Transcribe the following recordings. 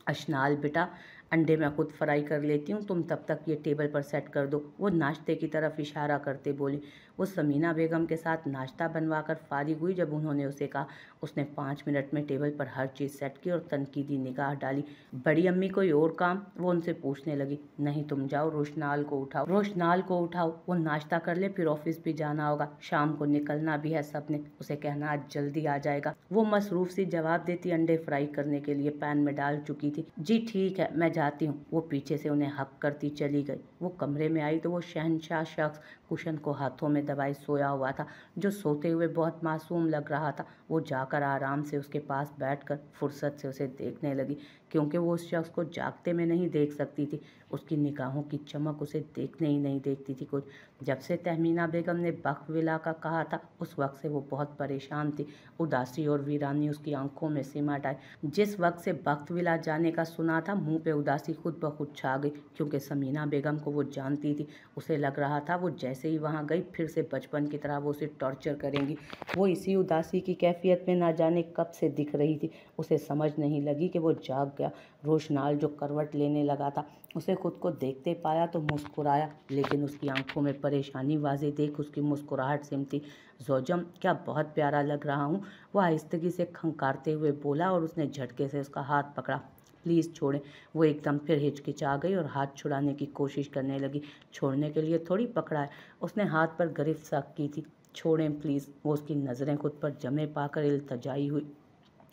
अशनाल बेटा, अंडे मैं खुद फ्राई कर लेती हूँ, तुम तब तक ये टेबल पर सेट कर दो। वो नाश्ते की तरफ इशारा करते बोली। वो समीना बेगम के साथ नाश्ता बनवाकर फारिग हुई जब उन्होंने उसे कहा। उसने 5 मिनट में टेबल पर हर चीज़ सेट की और तनकीदी निगाह डाली। बड़ी अम्मी कोई और काम? वो उनसे पूछने लगी। नहीं, तुम जाओ, रोशनाल को उठाओ, रोशनाल को उठाओ, वो नाश्ता कर ले, फिर ऑफिस भी जाना होगा, शाम को निकलना भी है सबने, उसे कहना आज जल्दी आ जाएगा। वो मसरूफ सी जवाब देती अंडे फ्राई करने के लिए पैन में डाल चुकी थी। जी ठीक है, मैं जाती हूँ। वो पीछे से उन्हें हक करती चली गई। वो कमरे में आई तो वो शहंशाह शख्स कुशन को हाथों में दबाए सोया हुआ था, जो सोते हुए बहुत मासूम लग रहा था। वो जाकर आराम से उसके पास बैठकर फुर्सत से उसे देखने लगी, क्योंकि वो उस शख्स को जागते में नहीं देख सकती थी। उसकी निगाहों की चमक उसे देखने ही नहीं देखती थी कुछ। जब से तहमीना बेगम ने बखविला का कहा था, उस वक्त से वो बहुत परेशान थी। उदासी और वीरानी उसकी आंखों में सिमट आई। जिस वक्त से बखविला जाने का सुना था, मुंह पे उदासी खुद ब खुद छा गई, क्योंकि समीना बेगम को वो जानती थी। उसे लग रहा था वो जैसे ही वहाँ गई, फिर से बचपन की तरह वो उसे टॉर्चर करेंगी। वो इसी उदासी की कैफियत में ना जाने कब से दिख रही थी। उसे समझ नहीं लगी कि वो जाग गया। रोशनाल जो करवट लेने लगा था, उसे खुद को देखते पाया तो मुस्कुराया, लेकिन उसकी आंखों में परेशानी वाज़ेह देख उसकी मुस्कुराहट सिमटी। जोजम, क्या बहुत प्यारा लग रहा हूँ, वह आहिस्तगी से खंकारते हुए बोला और उसने झटके से उसका हाथ पकड़ा। प्लीज़ छोड़ें। वो एकदम फिर हिचकिचा गई और हाथ छुड़ाने की कोशिश करने लगी। छोड़ने के लिए थोड़ी पकड़ा है। उसने हाथ पर गिरफ्त सख्त की थी। छोड़ें प्लीज़। वो उसकी नज़रें खुद पर जमे पाकर इल्तजाई हुई,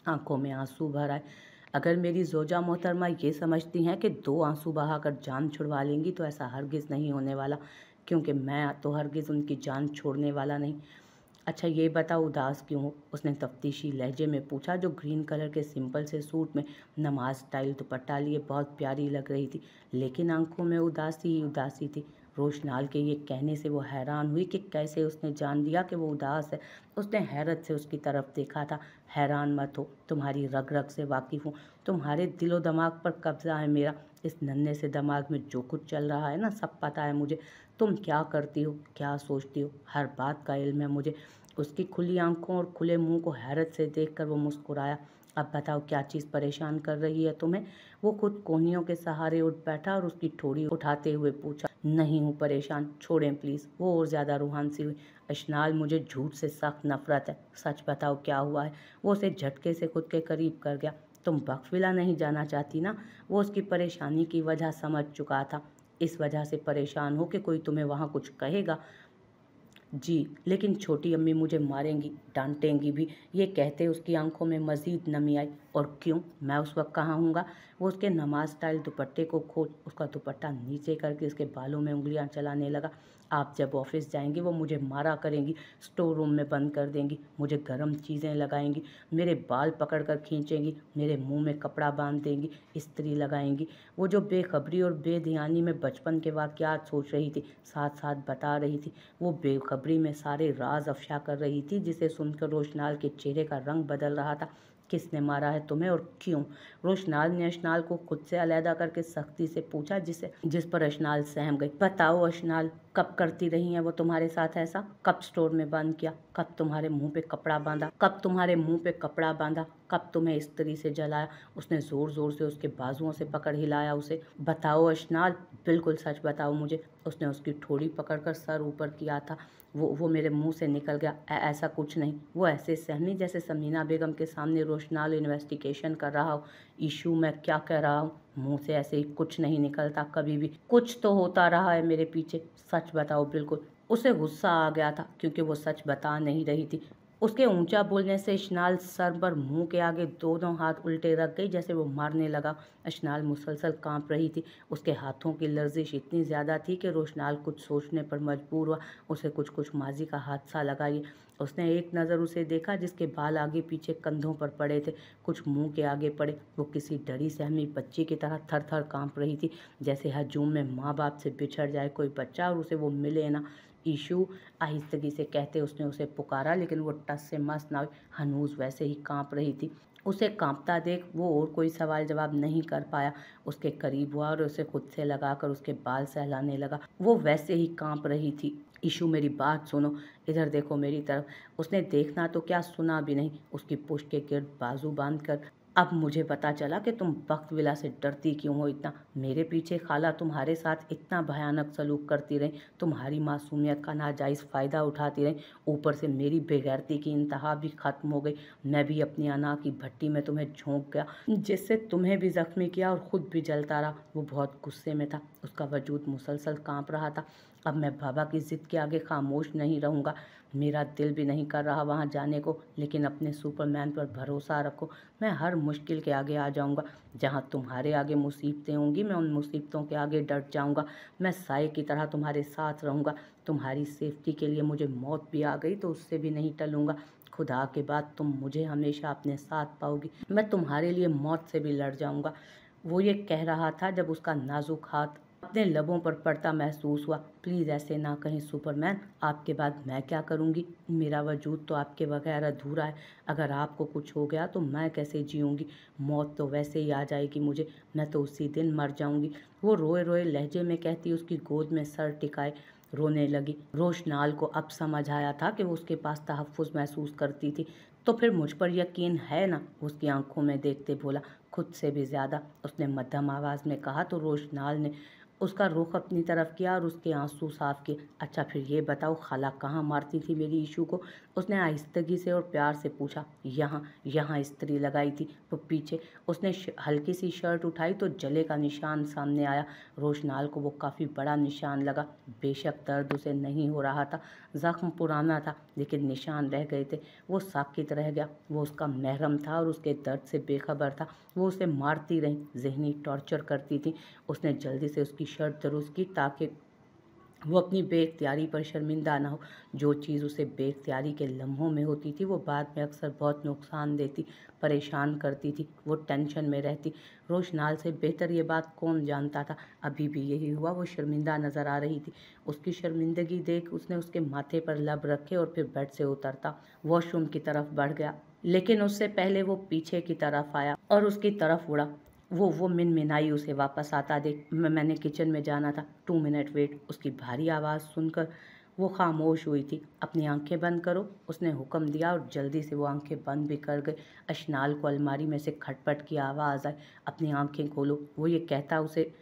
आंखों में आंसू भर आए। अगर मेरी जोजा मोहतरमा ये समझती हैं कि 2 आंसू बहाकर जान छुड़वा लेंगी, तो ऐसा हरगिज़ नहीं होने वाला, क्योंकि मैं तो हरगिज़ उनकी जान छोड़ने वाला नहीं। अच्छा ये बताओ, उदास क्यों हो? उसने तफ्तीशी लहजे में पूछा, जो ग्रीन कलर के सिंपल से सूट में नमाज स्टाइल दुपट्टा लिए बहुत प्यारी लग रही थी, लेकिन आंखों में उदासी ही उदासी थी। रोशनाल के ये कहने से वो हैरान हुई कि कैसे उसने जान लिया कि वो उदास है। उसने हैरत से उसकी तरफ देखा था। हैरान मत हो, तुम्हारी रग रग से वाकिफ़ हूँ, तुम्हारे दिलो दिमाग पर कब्जा है मेरा। इस नन्हे से दिमाग में जो कुछ चल रहा है ना, सब पता है मुझे। तुम क्या करती हो, क्या सोचती हो, हर बात का इल्म है मुझे। उसकी खुली आंखों और खुले मुंह को हैरत से देखकर वो मुस्कुराया। अब बताओ, क्या चीज़ परेशान कर रही है तुम्हें? वो खुद कोहनियों के सहारे उठ बैठा और उसकी ठोड़ी उठाते हुए पूछा। नहीं हूँ परेशान, छोड़ें प्लीज़। वो और ज़्यादा रूहान सी हुई। अशनाल, मुझे झूठ से सख्त नफरत है, सच बताओ क्या हुआ है? वो उसे झटके से खुद के करीब कर गया। तुम बखविला नहीं जाना चाहती ना? वो उसकी परेशानी की वजह समझ चुका था। इस वजह से परेशान हो कि कोई तुम्हें वहाँ कुछ कहेगा? जी, लेकिन छोटी अम्मी मुझे मारेंगी, डांटेंगी भी। ये कहते उसकी आंखों में मज़ीद नमी आई। और क्यों, मैं उस वक्त कहाँ हूँगा? वो उसके नमाज स्टाइल दुपट्टे को खोल उसका दुपट्टा नीचे करके उसके बालों में उंगलियां चलाने लगा। आप जब ऑफिस जाएंगी, वो मुझे मारा करेंगी, स्टोर रूम में बंद कर देंगी, मुझे गर्म चीज़ें लगाएंगी, मेरे बाल पकड़ कर खींचेंगी, मेरे मुंह में कपड़ा बांध देंगी, इस्त्री लगाएंगी। वो जो बेखबरी और बेध्यानी में बचपन के वाक़यात सोच रही थी, साथ साथ बता रही थी, वो बेखबरी में सारे राज अफ़शा कर रही थी, जिसे सुनकर रोशनाल के चेहरे का रंग बदल रहा था। किसने मारा है तुम्हें और क्यों? रोशनाल ने अशनाल को खुद से अलहदा करके सख्ती से पूछा, जिस पर अशनाल सहम गई। बताओ अशनाल, कब करती रही हैं वो तुम्हारे साथ ऐसा? कब स्टोर में बंद किया? कब तुम्हारे मुंह पे कपड़ा बांधा? कब तुम्हें इस्त्री से जलाया? उसने जोर जोर से उसके बाजुओं से पकड़ हिलाया उसे। बताओ अशनाल, बिल्कुल सच बताओ मुझे। उसने उसकी ठोड़ी पकड़कर सर ऊपर किया था। वो मेरे मुंह से निकल गया, ऐसा कुछ नहीं। वो ऐसे सहमी जैसे समीना बेगम के सामने रोशनाल इन्वेस्टिगेशन कर रहा हो। इशू, मैं क्या कह रहा हूँ? मुंह से ऐसे ही कुछ नहीं निकलता कभी भी। कुछ तो होता रहा है मेरे पीछे, सच बताओ बिल्कुल। उसे गुस्सा आ गया था, क्योंकि वो सच बता नहीं रही थी। उसके ऊंचा बोलने से अशनाल सर पर मुंह के आगे दोनों हाथ उल्टे रख गई, जैसे वो मारने लगा। अशनाल मुसलसल कांप रही थी। उसके हाथों की लर्जिश इतनी ज़्यादा थी कि रोशनाल कुछ सोचने पर मजबूर हुआ। उसे कुछ कुछ माजी का हादसा लगा ये। उसने एक नज़र उसे देखा, जिसके बाल आगे पीछे कंधों पर पड़े थे, कुछ मुंह के आगे पड़े। वो किसी डरी सहमी बच्ची की तरह थर थर काँप रही थी, जैसे हजूम में माँ बाप से बिछड़ जाए कोई बच्चा और उसे वो मिले ना। ईशू, आहिस्तगी से कहते उसने उसे पुकारा, लेकिन वो टस से मस ना हुई। हनूज वैसे ही काँप रही थी। उसे कांपता देख वो और कोई सवाल जवाब नहीं कर पाया। उसके करीब हुआ और उसे खुद से लगाकर उसके बाल सहलाने लगा। वो वैसे ही कांप रही थी। इशू, मेरी बात सुनो, इधर देखो मेरी तरफ। उसने देखना तो क्या, सुना भी नहीं। उसकी पुश्त के गिर्द बाजू बांधकर अब मुझे पता चला कि तुम बख्तविला से डरती क्यों हो इतना। मेरे पीछे खाला तुम्हारे साथ इतना भयानक सलूक करती रही, तुम्हारी मासूमियत का नाजायज़ फ़ायदा उठाती रही, ऊपर से मेरी बेगैरती की इंतहा भी ख़त्म हो गई। मैं भी अपनी अना की भट्टी में तुम्हें झोंक गया, जिससे तुम्हें भी ज़ख्मी किया और ख़ुद भी जलता रहा। वो बहुत गुस्से में था, उसका वजूद मुसलसल काँप रहा था। अब मैं बाबा की ज़िद के आगे खामोश नहीं रहूँगा। मेरा दिल भी नहीं कर रहा वहाँ जाने को, लेकिन अपने सुपरमैन पर भरोसा रखो, मैं हर मुश्किल के आगे आ जाऊँगा। जहाँ तुम्हारे आगे मुसीबतें होंगी, मैं उन मुसीबतों के आगे डट जाऊँगा। मैं साए की तरह तुम्हारे साथ रहूँगा। तुम्हारी सेफ्टी के लिए मुझे मौत भी आ गई तो उससे भी नहीं टलूँगा। खुदा के बाद तुम मुझे हमेशा अपने साथ पाओगी। मैं तुम्हारे लिए मौत से भी लड़ जाऊँगा। वो ये कह रहा था जब उसका नाजुक हाथ अपने लबों पर पड़ता महसूस हुआ। प्लीज़ ऐसे ना कहीं सुपरमैन, आपके बाद मैं क्या करूँगी? मेरा वजूद तो आपके बगैर अधूरा है। अगर आपको कुछ हो गया तो मैं कैसे जीऊँगी? मौत तो वैसे ही आ जाएगी मुझे, मैं तो उसी दिन मर जाऊँगी। वो रोए रोए लहजे में कहती उसकी गोद में सर टिकाए रोने लगी। रोशनाल को अब समझ आया था कि वो उसके पास तहफ़्फ़ुज़ महसूस करती थी। तो फिर मुझ पर यकीन है ना? उसकी आंखों में देखते बोला। खुद से भी ज़्यादा, उसने मध्यम आवाज़ में कहा। तो रोशनाल ने उसका रुख अपनी तरफ किया और उसके आंसू साफ किए। अच्छा फिर ये बताओ, खाला कहाँ मारती थी मेरी ईशू को? उसने आहिस्तगी से और प्यार से पूछा। यहाँ यहाँ इस्त्री लगाई थी। तो पीछे उसने हल्की सी शर्ट उठाई तो जले का निशान सामने आया। रोशनाल को वो काफ़ी बड़ा निशान लगा। बेशक दर्द उसे नहीं हो रहा था, ज़ख्म पुराना था, लेकिन निशान रह गए थे। वो साकित रह गया। वो उसका महरम था और उसके दर्द से बेखबर था। वो उसे मारती रही, ज़हनी टॉर्चर करती थी। उसने जल्दी से उसकी शर्ट दुरुस्त की ताकि वो अपनी बेख्तियारी पर शर्मिंदा ना हो। जो चीज़ उसे बेख्तियारी के लम्हों में होती थी वो बाद में अक्सर बहुत नुकसान देती, परेशान करती थी। वो टेंशन में रहती। रोशनाल से बेहतर ये बात कौन जानता था? अभी भी यही हुआ। वो शर्मिंदा नज़र आ रही थी। उसकी शर्मिंदगी देख उसने उसके माथे पर लब रखे और फिर बेड से उतरता वॉशरूम की तरफ बढ़ गया। लेकिन उससे पहले वो पीछे की तरफ आया और उसकी तरफ उड़ा। वो मिनमिनाई उसे वापस आता देख। मैंने किचन में जाना था, 2 मिनट वेट। उसकी भारी आवाज़ सुनकर वो खामोश हुई थी। अपनी आंखें बंद करो, उसने हुक्म दिया और जल्दी से वो आंखें बंद भी कर गई। अशनाल को अलमारी में से खटपट की आवाज़ आई। अपनी आंखें खोलो, वो ये कहता उसे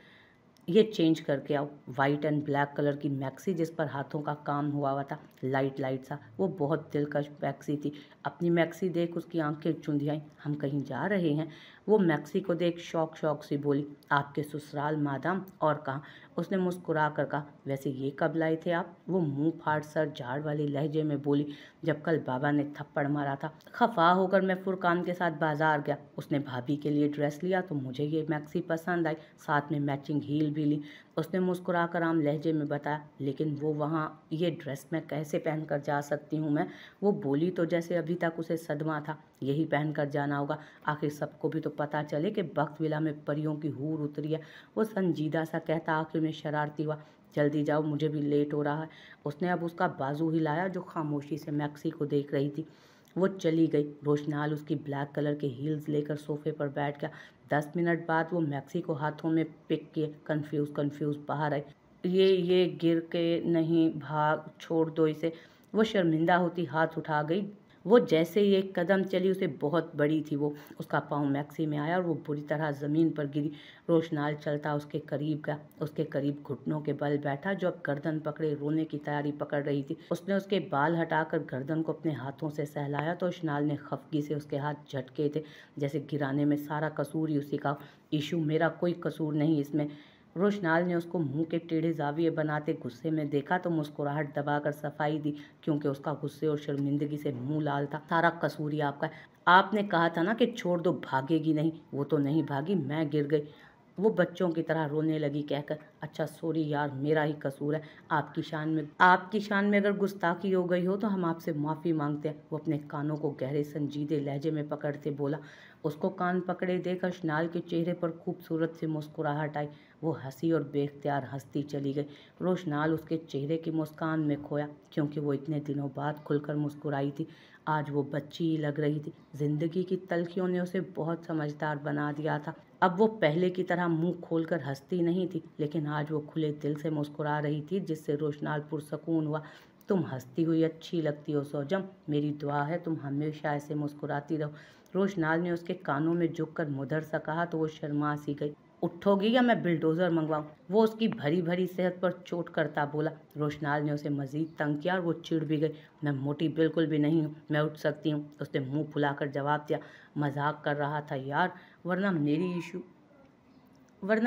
ये चेंज करके आओ। वाइट एंड ब्लैक कलर की मैक्सी जिस पर हाथों का काम हुआ हुआ था, लाइट लाइट सा। वो बहुत दिलकश मैक्सी थी। अपनी मैक्सी देख उसकी आंखें चुंधियाईं। हम कहीं जा रहे हैं? वो मैक्सी को देख शौक शौक से बोली। आपके ससुराल मादाम, और कहाँ? उसने मुस्कुरा कर कहा। वैसे ये कब लाए थे आप? वो मुंह फाड़ सर झाड़ वाले लहजे में बोली। जब कल बाबा ने थप्पड़ मारा था। खफा होकर मैं फुरकान के साथ बाजार गया। उसने भाभी के लिए ड्रेस लिया तो मुझे ये मैक्सी पसंद आई, साथ में मैचिंग हील भी ली। उसने मुस्कुराकर आम लहजे में बताया। लेकिन वो वहाँ ये ड्रेस मैं कैसे पहनकर जा सकती हूँ मैं? वो बोली तो जैसे अभी तक उसे सदमा था। यही पहनकर जाना होगा, आखिर सबको भी तो पता चले कि बख्तविला में परियों की हूर उतरी है। वो संजीदा सा कहता आखिर में शरारती हुआ। जल्दी जाओ, मुझे भी लेट हो रहा है। उसने अब उसका बाजू हिलाया जो खामोशी से मैक्सी को देख रही थी। वो चली गई। रोशनाल उसकी ब्लैक कलर के हील्स लेकर सोफे पर बैठ गया। 10 मिनट बाद वो मैक्सी को हाथों में पिक किए कंफ्यूज बाहर आई। ये गिर के नहीं, भाग, छोड़ दो इसे। वो शर्मिंदा होती हाथ उठा गई। वो जैसे ही एक कदम चली, उसे बहुत बड़ी थी वो। उसका पाँव मैक्सी में आया और वो बुरी तरह ज़मीन पर गिरी। रोशनाल चलता उसके करीब गया, उसके करीब घुटनों के बल बैठा जो अब गर्दन पकड़े रोने की तैयारी पकड़ रही थी। उसने उसके बाल हटाकर गर्दन को अपने हाथों से सहलाया तो रोशनाल ने खफगी से उसके हाथ झटके थे, जैसे गिराने में सारा कसूर ही उसी का। इशू, मेरा कोई कसूर नहीं इसमें। रोशनाल ने उसको मुंह के टेढ़े जाविये बनाते गुस्से में देखा तो मुस्कुराहट दबाकर सफाई दी, क्योंकि उसका गुस्से और शर्मिंदगी से मुंह लाल था। सारा कसूर ही आपका है। आपने कहा था ना कि छोड़ दो, भागेगी नहीं। वो तो नहीं भागी, मैं गिर गई। वो बच्चों की तरह रोने लगी कहकर। अच्छा सॉरी यार, मेरा ही कसूर है। आपकी शान में अगर गुस्ताखी हो गई हो तो हम आपसे माफ़ी मांगते हैं। वो अपने कानों को गहरे संजीदे लहजे में पकड़ते बोला। उसको कान पकड़े देख अशनाल के चेहरे पर खूबसूरत सी मुस्कुराहट आई। वो हंसी और बेख्तियार हंसती चली गई। रोशनाल उसके चेहरे की मुस्कान में खोया, क्योंकि वो इतने दिनों बाद खुलकर मुस्कुराई थी। आज वो बच्ची ही लग रही थी। जिंदगी की तल्खियों ने उसे बहुत समझदार बना दिया था। अब वो पहले की तरह मुंह खोलकर हंसती नहीं थी, लेकिन आज वो खुले दिल से मुस्कुरा रही थी, जिससे रोशनाल पुरसकून हुआ। तुम हंसती हुई अच्छी लगती हो सोजम, मेरी दुआ है तुम हमेशा ऐसे मुस्कुराती रहो। रोशनाल ने उसके कानों में झुककर मुदर सा कहा तो वो शर्मा सी गई। उठोगी या मैं बिल्डोजर मंगवाऊं? वो उसकी भरी भरी सेहत पर चोट करता बोला। रोशनाल ने उसे मजीद तंग किया और वो चिढ़ भी गई। मैं मोटी बिल्कुल भी नहीं हूँ, मैं उठ सकती हूँ, उसने मुंह फुलाकर जवाब दिया। मजाक कर रहा था यार, वरना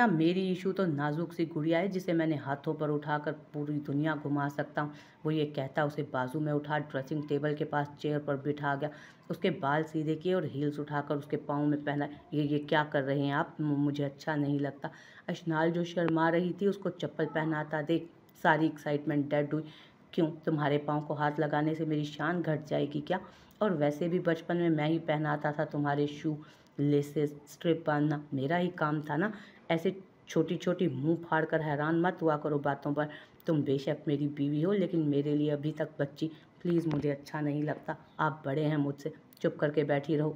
मेरी ईशू तो नाजुक सी गुड़िया है जिसे मैंने हाथों पर उठाकर पूरी दुनिया घुमा सकता हूँ। वो ये कहता उसे बाजू में उठा ड्रेसिंग टेबल के पास चेयर पर बिठा गया। उसके बाल सीधे किए और हील्स उठाकर उसके पाँव में पहना। ये क्या कर रहे हैं आप? मुझे अच्छा नहीं लगता। अशनाल जो शर्मा रही थी उसको चप्पल पहनाता देख सारी एक्साइटमेंट डेड हुई। क्यों, तुम्हारे पाँव को हाथ लगाने से मेरी शान घट जाएगी क्या? और वैसे भी बचपन में मैं ही पहनाता था तुम्हारे शू, लेसेस, स्ट्रिप बांधना मेरा ही काम था ना। ऐसे छोटी छोटी मुंह फाड़ कर हैरान मत हुआ करो बातों पर। तुम बेशक मेरी बीवी हो लेकिन मेरे लिए अभी तक बच्ची। प्लीज़, मुझे अच्छा नहीं लगता। आप बड़े हैं मुझसे, चुप करके बैठी रहो,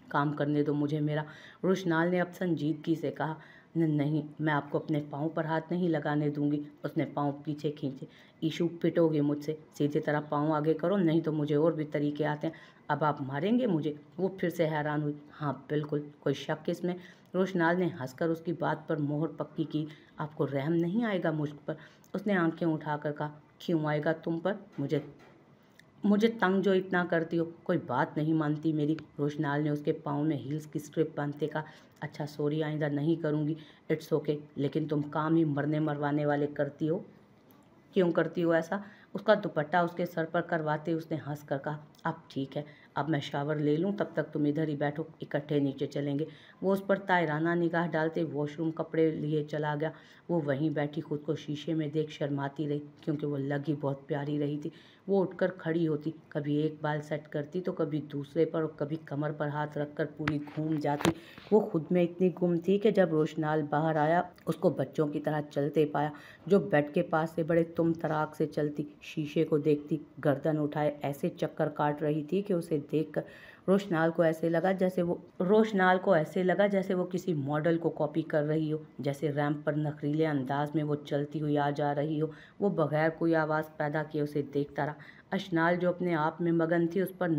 काम करने दो मुझे मेरा। रोशनाल ने अब संजीदगी से कहा। नहीं, मैं आपको अपने पाँव पर हाथ नहीं लगाने दूंगी। उसने पाँव पीछे खींचे। ईशू, पिटोगे मुझसे? सीधे तरह पाँव आगे करो, नहीं तो मुझे और भी तरीके आते हैं। अब आप मारेंगे मुझे? वो फिर से हैरान हुई। हाँ बिल्कुल, कोई शक इसमें? रोशनाल ने हंसकर उसकी बात पर मोहर पक्की की। आपको रहम नहीं आएगा मुझ पर? उसने आंखें उठाकर कहा। क्यों आएगा तुम पर? मुझे तंग जो इतना करती हो, कोई बात नहीं मानती मेरी। रोशनाल ने उसके पाँव में हील्स की स्ट्रिप बांधते कहा। अच्छा सॉरी, आइंदा नहीं करूँगी। इट्स ओके, लेकिन तुम काम ही मरने मरवाने वाले करती हो। क्यों करती हो ऐसा? उसका दुपट्टा उसके सर पर करवाते उसने हंस कर कहा। अब ठीक है, अब मैं शावर ले लूँ, तब तक तुम इधर ही बैठो, इकट्ठे नीचे चलेंगे। वो उस पर तायराना निगाह डालते वॉशरूम कपड़े लिए चला गया। वो वहीं बैठी खुद को शीशे में देख शर्माती रही, क्योंकि वो लगी बहुत प्यारी रही थी। वो उठकर खड़ी होती, कभी एक बाल सेट करती तो कभी दूसरे पर, और कभी कमर पर हाथ रखकर पूरी घूम जाती। वो खुद में इतनी गुम थी कि जब रोशनाल बाहर आया उसको बच्चों की तरह चलते पाया। जो बेड के पास से बड़े तुम तराक से चलती, शीशे को देखती, गर्दन उठाए ऐसे चक्कर काट रही थी कि उसे देखकर रोशनाल को ऐसे लगा जैसे वो किसी मॉडल को कॉपी कर रही हो, जैसे रैंप पर नखरीले अंदाज में वो चलती हुई आ जा रही हो। वो बगैर कोई आवाज़ पैदा किए उसे देखता रहा। अशनाल जो अपने आप में मगन थी उस पर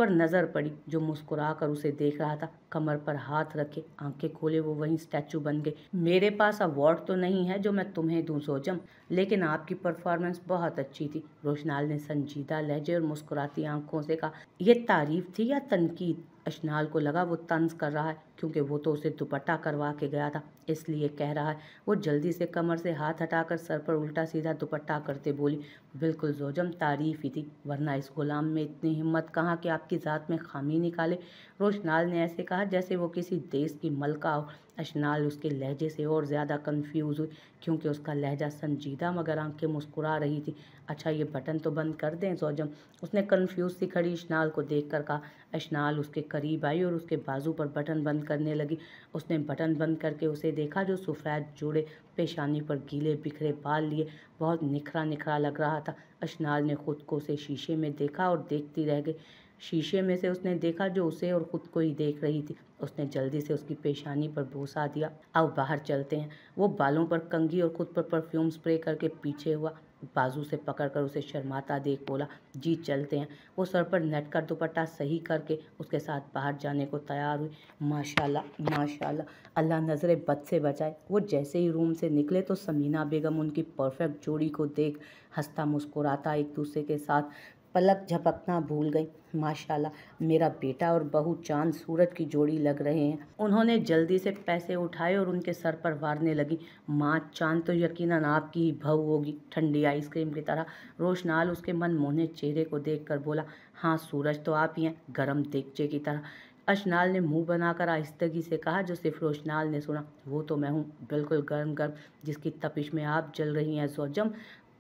नज़र पड़ी जो मुस्कुरा कर उसे देख रहा था। कमर पर हाथ रखे, आंखें खोले वो वहीं स्टैचू बन गई। मेरे पास अवार्ड तो नहीं है जो मैं तुम्हें दूं सोजम, लेकिन आपकी परफॉर्मेंस बहुत अच्छी थी। रोशनाल ने संजीदा लहजे और मुस्कुराती आंखों से कहा। यह तारीफ थी या तनकीद? अशनाल को लगा वो तंज कर रहा है, क्योंकि वो तो उसे दुपट्टा करवा के गया था, इसलिए कह रहा है। वो जल्दी से कमर से हाथ हटाकर सर पर उल्टा सीधा दुपट्टा करते बोली। बिल्कुल जोजम, तारीफ ही थी, वरना इस गुलाम में इतनी हिम्मत कहाँ कि आपकी ज़ात में खामी निकाले। रोशनाल ने ऐसे कहा जैसे वो किसी देश की मलका हो। अशनाल उसके लहजे से और ज़्यादा कंफ्यूज हुई, क्योंकि उसका लहजा संजीदा मगर आंखें मुस्कुरा रही थी। अच्छा ये बटन तो बंद कर दें जोजम, उसने कंफ्यूज सी खड़ी अशनाल को देखकर कहा। अशनाल उसके करीब आई और उसके बाजू पर बटन बंद करने लगी। उसने बटन बंद करके उसे देखा जो सफ़ेद जोड़े, पेशानी पर गीले बिखरे बाल लिए बहुत निखरा निखरा लग रहा था। अशनाल ने खुद को उसे शीशे में देखा और देखती रह गई। शीशे में से उसने देखा जो उसे और खुद को ही देख रही थी। उसने जल्दी से उसकी पेशानी पर बोसा दिया। अब बाहर चलते हैं। वो बालों पर कंघी और खुद पर परफ्यूम स्प्रे करके पीछे हुआ, बाजू से पकड़कर उसे शर्माता देख बोला। जी चलते हैं। वो सर पर नेट का दुपट्टा सही करके उसके साथ बाहर जाने को तैयार हुई। माशाल्लाह माशाल्लाह, अल्लाह नज़रे बद से बचाए। वो जैसे ही रूम से निकले तो समीना बेगम उनकी परफेक्ट जोड़ी को देख हंसता मुस्कुराता एक दूसरे के साथ पलक झपकना भूल गई। माशाल्लाह, मेरा बेटा और बहू चांद सूरज की जोड़ी लग रहे हैं। उन्होंने जल्दी से पैसे उठाए और उनके सर पर वारने लगी। माँ, चांद तो यकीनन आपकी ही बहू होगी, ठंडी आइसक्रीम की तरह। रोशनाल उसके मन मोहने चेहरे को देखकर बोला। हाँ, सूरज तो आप ही हैं, गरम देगचे की तरह। अशनाल ने मुंह बनाकर आहिस्तगी से कहा, जो सिर्फ रोशनाल ने सुना। वो तो मैं हूँ, बिल्कुल गर्म गर्म, जिसकी तपिश में आप जल रही हैं जोजम।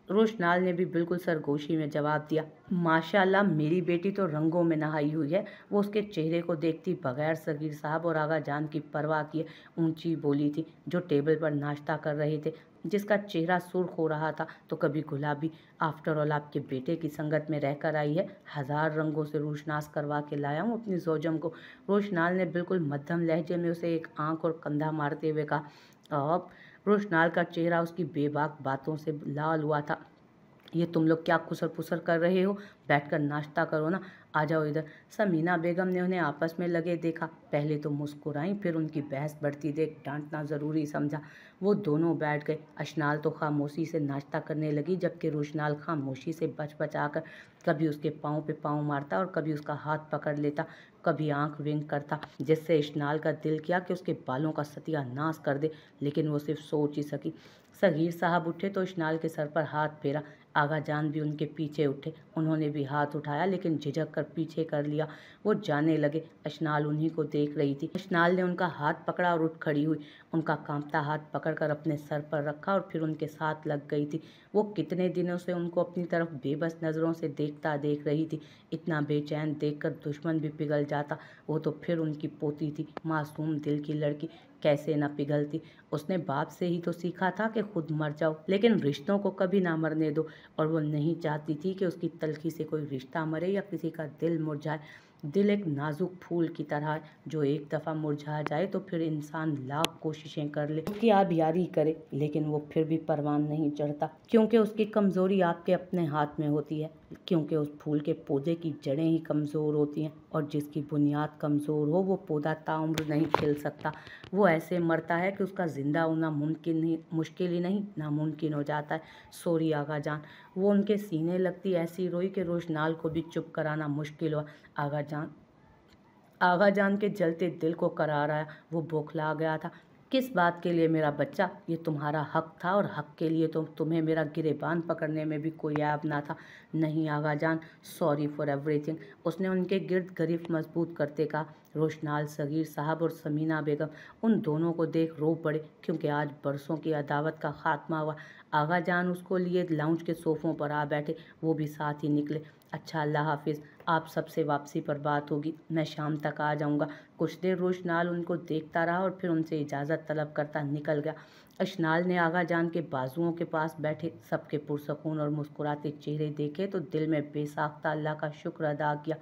रोशनाल ने भी बिल्कुल सरगोशी में जवाब दिया। माशाल्लाह, मेरी बेटी तो रंगों में नहाई हुई है। वो उसके चेहरे को देखती बगैर सगीर साहब और आगा जान की परवाह किए ऊंची बोली थी, जो टेबल पर नाश्ता कर रहे थे, जिसका चेहरा सुर्ख हो रहा था तो कभी गुलाबी। आफ्टर ऑल आपके बेटे की संगत में रहकर आई है, 1000 रंगों से रोशनास करवा के लाया हूँ अपनी जोजम को। रोशनाल ने बिल्कुल मध्यम लहजे में उसे एक आंख और कंधा मारते हुए कहा। अब रोशनाल का चेहरा उसकी बेबाक बातों से लाल हुआ था। ये तुम लोग क्या खुसर पुसर कर रहे हो? बैठकर नाश्ता करो ना, आ जाओ इधर। समीना बेगम ने उन्हें आपस में लगे देखा। पहले तो मुस्कुराई, फिर उनकी बहस बढ़ती देख डांटना ज़रूरी समझा। वो दोनों बैठ गए। अशनाल तो खामोशी से नाश्ता करने लगी, जबकि रोशनाल खामोशी से बच-बचाकर कभी उसके पाँव पे पाँव मारता और कभी उसका हाथ पकड़ लेता, कभी आंख विंक करता, जिससे अशनाल का दिल किया कि उसके बालों का सत्यानाश कर दे, लेकिन वो सिर्फ सोच ही सकी। सगीर साहब उठे तो अशनाल के सर पर हाथ फेरा। आगा जान भी उनके पीछे उठे। उन्होंने भी हाथ उठाया, लेकिन झिझक कर पीछे कर लिया। वो जाने लगे। अशनाल उन्हीं को देख रही थी। अशनाल ने उनका हाथ पकड़ा और उठ खड़ी हुई। उनका कांपता हाथ पकड़कर अपने सर पर रखा और फिर उनके साथ लग गई थी। वो कितने दिनों से उनको अपनी तरफ बेबस नज़रों से देख रही थी। इतना बेचैन देखकर दुश्मन भी पिघल जाता। वो तो फिर उनकी पोती थी, मासूम दिल की लड़की, कैसे न पिघलती। उसने बाप से ही तो सीखा था कि खुद मर जाओ, लेकिन रिश्तों को कभी ना मरने दो। और वो नहीं चाहती थी कि उसकी तलखी से कोई रिश्ता मरे या किसी का दिल मुरझाए। दिल एक नाजुक फूल की तरह है, जो एक दफ़ा मुरझा जाए तो फिर इंसान लाख कोशिशें कर ले, उसकी आबियारी करे, लेकिन वो फिर भी परवान नहीं चढ़ता, क्योंकि उसकी कमज़ोरी आपके अपने हाथ में होती है, क्योंकि उस फूल के पौधे की जड़ें ही कमज़ोर होती हैं, और जिसकी बुनियाद कमज़ोर हो वो पौधा ताउम्र नहीं खिल सकता। वो ऐसे मरता है कि उसका ज़िंदा होना मुश्किल ही नहीं, नामुमकिन हो जाता है। सॉरी आगा जान। वो उनके सीने लगती ऐसी रोई कि रोशनाल को भी चुप कराना मुश्किल हुआ। आगा जान के जलते दिल को करार आया। वो बौखला गया था। किस बात के लिए मेरा बच्चा? ये तुम्हारा हक था, और हक के लिए तो तुम्हें मेरा गिरेबान पकड़ने में भी कोई ऐब ना था। नहीं आगा जान, सॉरी फॉर एवरीथिंग। उसने उनके गिर्द गिरफ्त मजबूत करते कहा। रोशनाल, सगीर साहब और समीना बेगम उन दोनों को देख रो पड़े, क्योंकि आज बरसों की अदावत का खात्मा हुआ। आगा जान उसको लिए लाउंज के सोफ़ों पर आ बैठे। वो भी साथ ही निकले। अच्छा, अल्लाह हाफिज़। आप सबसे वापसी पर बात होगी। मैं शाम तक आ जाऊंगा। कुछ देर रोशनाल उनको देखता रहा और फिर उनसे इजाज़त तलब करता निकल गया। अशनाल ने आगा जान के बाजुओं के पास बैठे सबके पुरसकून और मुस्कुराते चेहरे देखे तो दिल में बेसाख्ता अल्लाह का शुक्र अदा किया।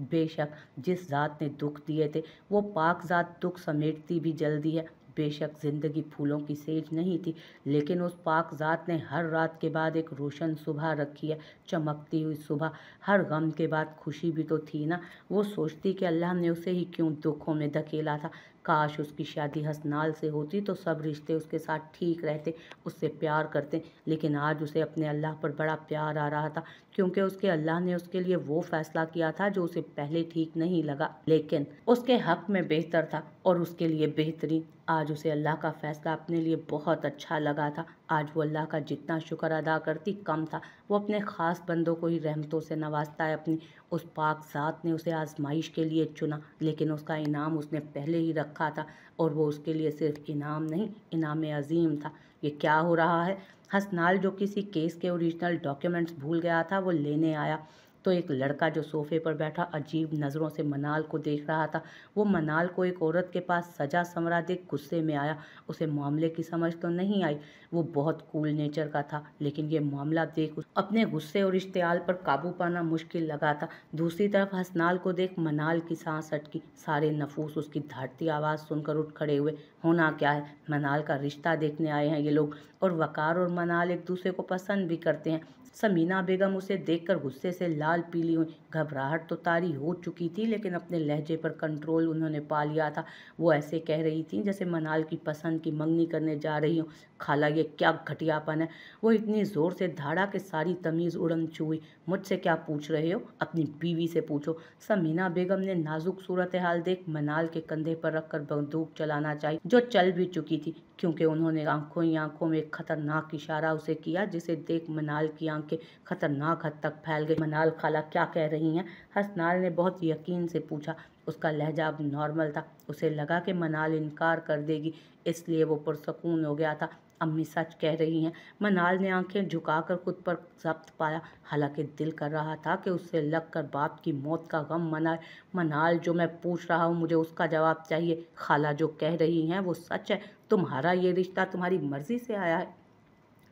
बेशक जिस ज़ात ने दुख दिए थे, वो पाक ज़ात दुख समेटती भी जल्दी है। बेशक ज़िंदगी फूलों की सेज नहीं थी, लेकिन उस पाक ज़ात ने हर रात के बाद एक रोशन सुबह रखी है, चमकती हुई सुबह। हर गम के बाद खुशी भी तो थी ना। वो सोचती कि अल्लाह ने उसे ही क्यों दुखों में धकेला था। काश उसकी शादी हसनाल से होती तो सब रिश्ते उसके साथ ठीक रहते, उससे प्यार करते। लेकिन आज उसे अपने अल्लाह पर बड़ा प्यार आ रहा था, क्योंकि उसके अल्लाह ने उसके लिए वो फैसला किया था जो उसे पहले ठीक नहीं लगा, लेकिन उसके हक में बेहतर था और उसके लिए बेहतरीन। आज उसे अल्लाह का फैसला अपने लिए बहुत अच्छा लगा था। आज वो अल्लाह का जितना शुक्र अदा करती कम था। वो अपने ख़ास बंदों को ही रहमतों से नवाजता है। अपनी उस पाक ज़ात ने उसे आजमाइश के लिए चुना, लेकिन उसका इनाम उसने पहले ही रखा था, और वो उसके लिए सिर्फ इनाम नहीं, इनाम अजीम था। ये क्या हो रहा है? हसनाल, जो किसी केस के ओरिजिनल डॉक्यूमेंट्स भूल गया था, वो लेने आया तो एक लड़का जो सोफे पर बैठा अजीब नज़रों से मनाल को देख रहा था। वो मनाल को एक औरत के पास सजा संवरा देख गुस्से में आया। उसे मामले की समझ तो नहीं आई। वो बहुत कूल नेचर का था, लेकिन ये मामला देख अपने गुस्से और इश्तियाल पर काबू पाना मुश्किल लगा था। दूसरी तरफ हसनाल को देख मनाल की सांस अटकी। सारे नफूस उसकी धाड़ती आवाज़ सुनकर उठ खड़े हुए। होना क्या है? मनाल का रिश्ता देखने आए हैं ये लोग, और वकार और मनाल एक दूसरे को पसंद भी करते हैं। समीना बेगम उसे देखकर गुस्से से लाल पीली हुई। घबराहट तो तारी हो चुकी थी, लेकिन अपने लहजे पर कंट्रोल उन्होंने पा लिया था। वो ऐसे कह रही थी जैसे मनाल की पसंद की मंगनी करने जा रही हूँ। खाला, ये क्या घटियापन है? वो इतनी ज़ोर से धाड़ा कि सारी तमीज़ उड़न छुई। मुझसे क्या पूछ रहे हो? अपनी बीवी से पूछो। समीना बेगम ने नाजुक सूरत हाल देख मनाल के कंधे पर रखकर बंदूक चलाना चाहिए, जो चल भी चुकी थी, क्योंकि उन्होंने आंखों ही आंखों में एक खतरनाक इशारा उसे किया, जिसे देख मनाल की आंखें खतरनाक हद तक फैल गई। मनाल, खाला क्या कह रही हैं? हसनाल ने बहुत यकीन से पूछा। उसका लहजा अब नॉर्मल था। उसे लगा कि मनाल इनकार कर देगी, इसलिए वो पुरसकून हो गया था। अम्मी सच कह रही हैं। मनाल ने आंखें झुकाकर खुद पर जब्त पाया। हालांकि दिल कर रहा था कि उससे लगकर बाप की मौत का गम मनाए। मनाल, जो मैं पूछ रहा हूँ मुझे उसका जवाब चाहिए। खाला जो कह रही हैं वो सच है? तुम्हारा ये रिश्ता तुम्हारी मर्जी से आया है?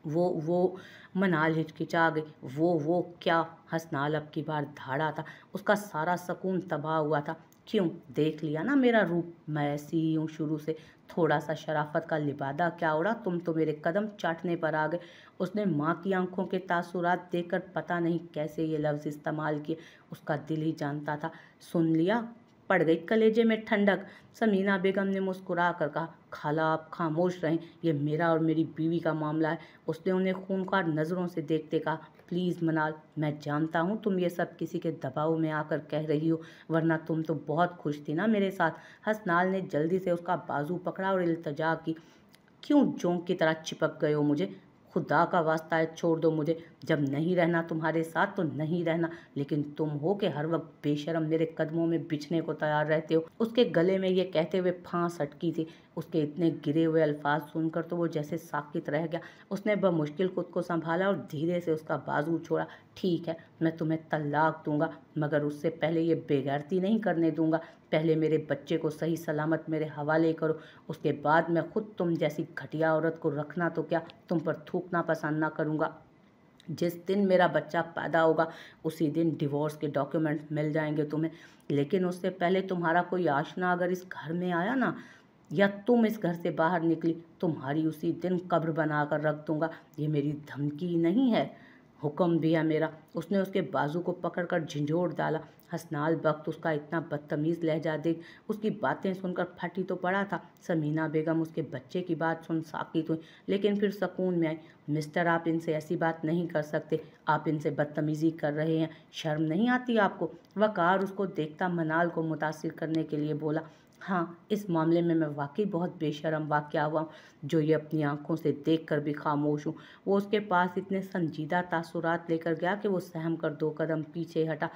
वो मनाल हिचकिचा गई। वो क्या? हसनाल अब की बार धाड़ा था। उसका सारा सकून तबाह हुआ था। क्यों, देख लिया ना मेरा रूप, मैं ऐसी ही हूँ शुरू से। थोड़ा सा शराफत का लिबादा क्या उड़ा, तुम तो मेरे कदम चाटने पर आ गए। उसने माँ की आंखों के तासुरात देखकर पता नहीं कैसे ये लफ्ज़ इस्तेमाल किए, उसका दिल ही जानता था। सुन लिया, पड़ गई कलेजे में ठंडक। समीना बेगम ने मुस्कुरा कर कहा, खाला आप खामोश रहें, ये मेरा और मेरी बीवी का मामला है। उसने उन्हें खूंखार नज़रों से देखते कहा, प्लीज़ मनाल, मैं जानता हूँ तुम ये सब किसी के दबाव में आकर कह रही हो, वरना तुम तो बहुत खुश थी ना मेरे साथ। हसनाल ने जल्दी से उसका बाजू पकड़ा और इल्तजा की, क्यों जोंक की तरह चिपक गए हो मुझे? खुदा का वास्ता है छोड़ दो मुझे, जब नहीं रहना तुम्हारे साथ तो नहीं रहना, लेकिन तुम हो कि हर वक्त बेशर्म मेरे कदमों में बिछने को तैयार रहते हो। उसके गले में ये कहते हुए फांस अटकी थी। उसके इतने गिरे हुए अल्फाज सुनकर तो वो जैसे साकित रह गया। उसने बमुश्किल खुद को संभाला और धीरे से उसका बाजू छोड़ा। ठीक है, मैं तुम्हें तलाक दूंगा, मगर उससे पहले ये बेगैरती नहीं करने दूंगा। पहले मेरे बच्चे को सही सलामत मेरे हवाले करो, उसके बाद मैं खुद तुम जैसी घटिया औरत को रखना तो क्या, तुम पर थूकना पसंद ना करूँगा। जिस दिन मेरा बच्चा पैदा होगा उसी दिन डिवोर्स के डॉक्यूमेंट्स मिल जाएंगे तुम्हें, लेकिन उससे पहले तुम्हारा कोई आशना अगर इस घर में आया ना, या तुम इस घर से बाहर निकली, तुम्हारी उसी दिन कब्र बनाकर रख दूंगा। ये मेरी धमकी नहीं है, हुक्म भी है मेरा। उसने उसके बाजू को पकड़कर झंझोड़ डाला। हसनाल वक्त उसका इतना बदतमीज़ लहजा देख उसकी बातें सुनकर फटी तो पड़ा था। समीना बेगम उसके बच्चे की बात सुन साकित हुई, लेकिन फिर सुकून में आई। मिस्टर, आप इनसे ऐसी बात नहीं कर सकते, आप इनसे बदतमीज़ी कर रहे हैं, शर्म नहीं आती आपको? वकार उसको देखता मनाल को मुतासिर करने के लिए बोला, हाँ, इस मामले में मैं वाकई बहुत बेशर्म वाक़या हुआ हूँ, जो ये अपनी आंखों से देखकर भी खामोश हूँ। वो उसके पास इतने संजीदा तासुरात लेकर गया कि वो सहम कर 2 कदम पीछे हटा।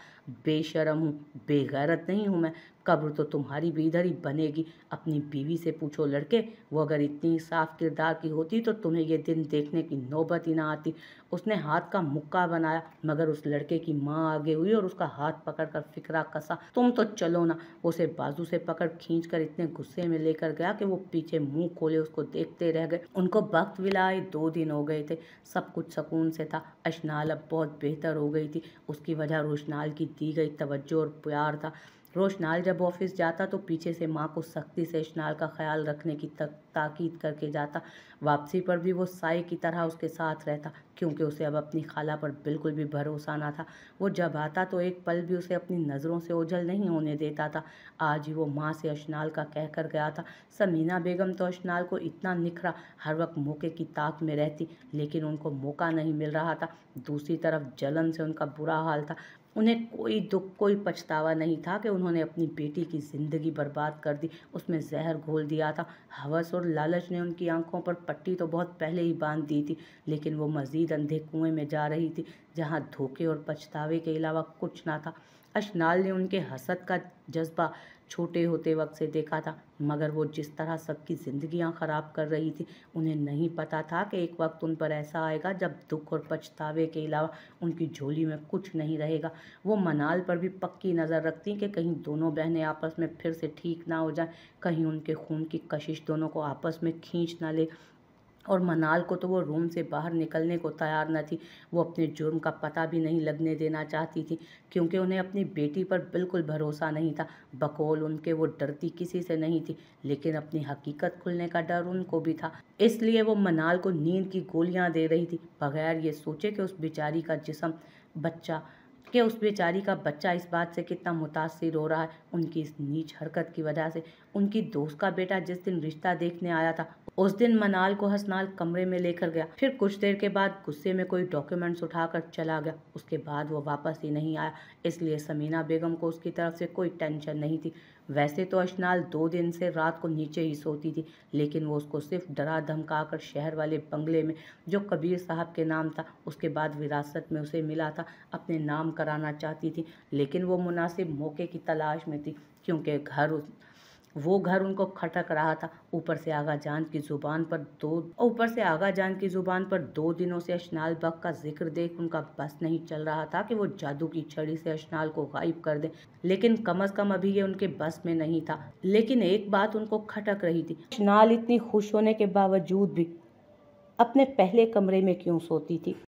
बेशर्म हूँ, बेगैरत नहीं हूँ मैं, कब्र तो तुम्हारी भी इधर ही बनेगी। अपनी बीवी से पूछो लड़के, वो अगर इतनी साफ किरदार की होती तो तुम्हें ये दिन देखने की नौबत ही ना आती। उसने हाथ का मुक्का बनाया, मगर उस लड़के की माँ आगे हुई और उसका हाथ पकड़कर फिकरा कसा, तुम तो चलो ना। उसे बाजू से पकड़ खींचकर इतने गुस्से में लेकर गया कि वो पीछे मुंह खोले उसको देखते रह गए। उनको वक्त विलाए 2 दिन हो गए थे, सब कुछ सुकून से था। अशनाल अब बहुत बेहतर हो गई थी, उसकी वजह रोशनाल की दी गई तवज्जो और प्यार था। रोशनाल जब ऑफिस जाता तो पीछे से माँ को सख्ती से अशनाल का ख्याल रखने की ताकीद करके जाता। वापसी पर भी वो साए की तरह उसके साथ रहता, क्योंकि उसे अब अपनी खाला पर बिल्कुल भी भरोसा ना था। वो जब आता तो एक पल भी उसे अपनी नज़रों से ओझल नहीं होने देता था। आज ही वो माँ से अशनाल का कह कर गया था। समीना बेगम तो अशनाल को इतना निखरा, हर वक्त मौके की ताक में रहती, लेकिन उनको मौका नहीं मिल रहा था। दूसरी तरफ जलन से उनका बुरा हाल था। उन्हें कोई दुख, कोई पछतावा नहीं था कि उन्होंने अपनी बेटी की ज़िंदगी बर्बाद कर दी, उसमें जहर घोल दिया था। हवस और लालच ने उनकी आंखों पर पट्टी तो बहुत पहले ही बांध दी थी, लेकिन वो मज़ीद अंधे कुएं में जा रही थी, जहां धोखे और पछतावे के अलावा कुछ ना था। अशनाल ने उनके हसद का जज्बा छोटे होते वक्त से देखा था, मगर वो जिस तरह सबकी ज़िंदगियां ख़राब कर रही थी, उन्हें नहीं पता था कि एक वक्त उन पर ऐसा आएगा जब दुख और पछतावे के अलावा उनकी झोली में कुछ नहीं रहेगा। वो मनाल पर भी पक्की नज़र रखती कि कहीं दोनों बहनें आपस में फिर से ठीक ना हो जाएं, कहीं उनके खून की कशिश दोनों को आपस में खींच ना ले। और मनाल को तो वो रूम से बाहर निकलने को तैयार न थी। वो अपने जुर्म का पता भी नहीं लगने देना चाहती थी, क्योंकि उन्हें अपनी बेटी पर बिल्कुल भरोसा नहीं था। बकौल उनके वो डरती किसी से नहीं थी, लेकिन अपनी हकीकत खुलने का डर उनको भी था। इसलिए वो मनाल को नींद की गोलियां दे रही थी, बगैर ये सोचे कि उस बेचारी का बच्चा इस बात से कितना मुतासिर हो रहा है उनकी इस नीच हरकत की वजह से। उनकी दोस्त का बेटा जिस दिन रिश्ता देखने आया था, उस दिन मनाल को हसनाल कमरे में लेकर गया, फिर कुछ देर के बाद गुस्से में कोई डॉक्यूमेंट्स उठाकर चला गया। उसके बाद वो वापस ही नहीं आया, इसलिए समीना बेगम को उसकी तरफ से कोई टेंशन नहीं थी। वैसे तो अशनाल 2 दिन से रात को नीचे ही सोती थी, लेकिन वो उसको सिर्फ डरा धमका कर शहर वाले बंगले में, जो कबीर साहब के नाम था, उसके बाद विरासत में उसे मिला था, अपने नाम कराना चाहती थी। लेकिन वो मुनासिब मौके की तलाश में थी, क्योंकि वो घर उनको खटक रहा था। ऊपर से आगा जान की जुबान पर 2 दिनों से अशनाल बक का जिक्र देख उनका बस नहीं चल रहा था कि वो जादू की छड़ी से अशनाल को गायब कर दे, लेकिन कम अज कम अभी ये उनके बस में नहीं था। लेकिन एक बात उनको खटक रही थी, अशनाल इतनी खुश होने के बावजूद भी अपने पहले कमरे में क्यों सोती थी।